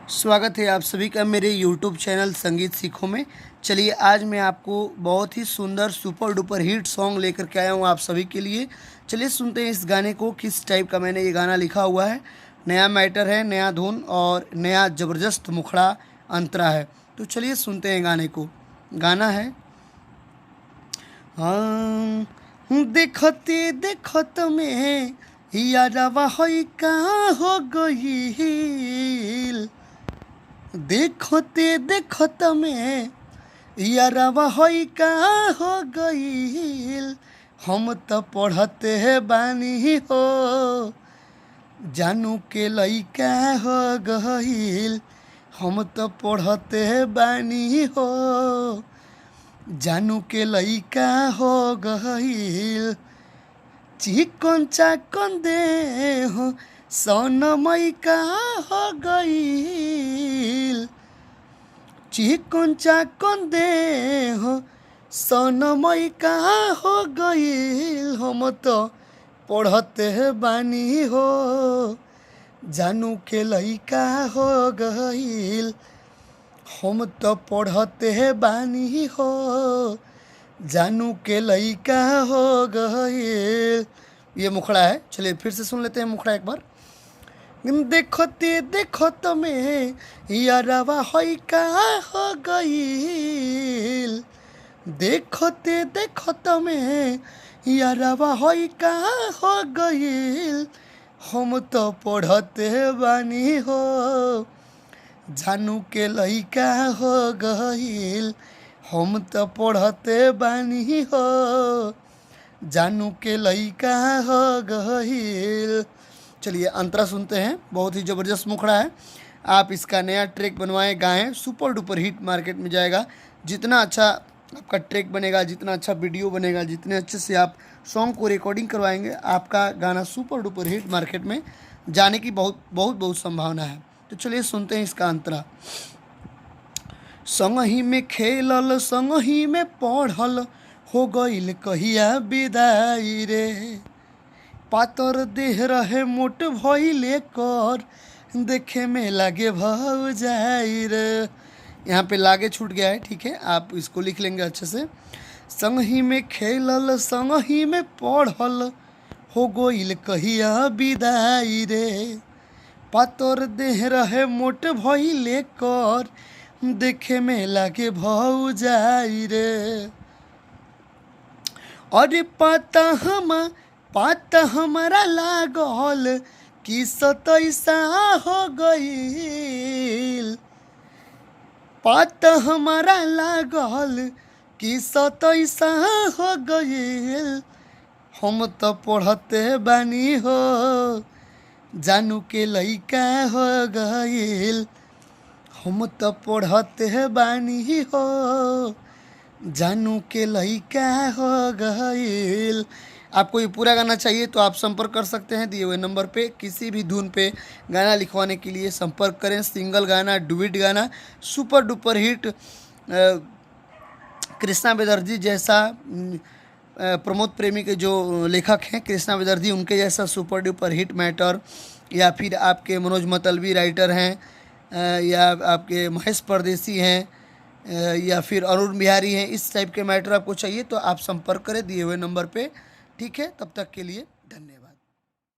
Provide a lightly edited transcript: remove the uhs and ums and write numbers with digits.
स्वागत है आप सभी का मेरे YouTube चैनल संगीत सीखो में। चलिए आज मैं आपको बहुत ही सुंदर सुपर डुपर हिट सॉन्ग लेकर के आया हूँ आप सभी के लिए। चलिए सुनते हैं इस गाने को, किस टाइप का मैंने ये गाना लिखा हुआ है। नया मैटर है, नया धुन और नया ज़बरदस्त मुखड़ा अंतरा है। तो चलिए सुनते हैं गाने को। गाना है हाँ, देखते देखत में यारवा होई कहाँ हो गईल, देखते देखत में यारवा होई कहाँ हो गईल। हम तो पढ़ते है बानी हो, जानू के लइका हो गईल। हम तो पढ़ते है बानी हो, जानू के लइका हो गईल। चिकन चाकन दे हो सोनमई का हो गईल। चिकन चाकन दे हो सोनमई का हो गईल। हम तो पढ़ते है बानी हो, जानू के लइका हो गईल। हम तो पढ़ते है बानी हो, जानू के लइका हो गईल। ये मुखड़ा है। चलिए फिर से सुन लेते हैं मुखड़ा एक बार। देखते देखत में यारवा होई का हो गईल। देखते देखत में यारवा होई का हो गईल। हम तो पढ़ते बानी हो, जानू के लइका हो गईल। हम तो पढ़ते बानी हो, जानू के लइका हो गईल। चलिए अंतरा सुनते हैं, बहुत ही ज़बरदस्त मुखड़ा है। आप इसका नया ट्रैक बनवाएं, गाएं, सुपर डुपर हिट मार्केट में जाएगा। जितना अच्छा आपका ट्रैक बनेगा, जितना अच्छा वीडियो बनेगा, जितने अच्छे से आप सॉन्ग को रिकॉर्डिंग करवाएंगे, आपका गाना सुपर डुपर हिट मार्केट में जाने की बहुत बहुत बहुत संभावना है। तो चलिए सुनते हैं इसका अंतरा। संगही में खेलल संगही में पढ़ल, हो गईल कहिया विदाई रे। पातर देह रहे मोट भइले कर, देखे में लागे भौजाई रे। यहाँ पे लागे छूट गया है, ठीक है, आप इसको लिख लेंगे अच्छे से। संगही में खेलल संगही में पढ़ल, हो गईल कहिया विदाई रे। पातर देह रहे मोट भइले कर, देखे में लागे भौजाई रे। अरे पाता हमारा लागल कि 27 हो गईल। पाता हमारा लागल कि 27 हो गईल। हम तो पढ़ते बानी हो, जानू के लइका हो गईल। हम तो पढ़ते बानी हो, जानू के लइका हो गईल। आपको ये पूरा गाना चाहिए तो आप संपर्क कर सकते हैं दिए हुए नंबर पे। किसी भी धुन पे गाना लिखवाने के लिए संपर्क करें। सिंगल गाना, डुएट गाना, सुपर डुपर हिट, कृष्णा बेदर्जी जैसा प्रमोद प्रेमी के जो लेखक हैं कृष्णा बेदर्जी, उनके जैसा सुपर डुपर हिट मैटर, या फिर आपके मनोज मतलबी राइटर हैं, या आपके महेश परदेसी हैं, या फिर अरुण बिहारी हैं, इस टाइप के मैटर आपको चाहिए तो आप संपर्क करें दिए हुए नंबर पे। ठीक है, तब तक के लिए धन्यवाद।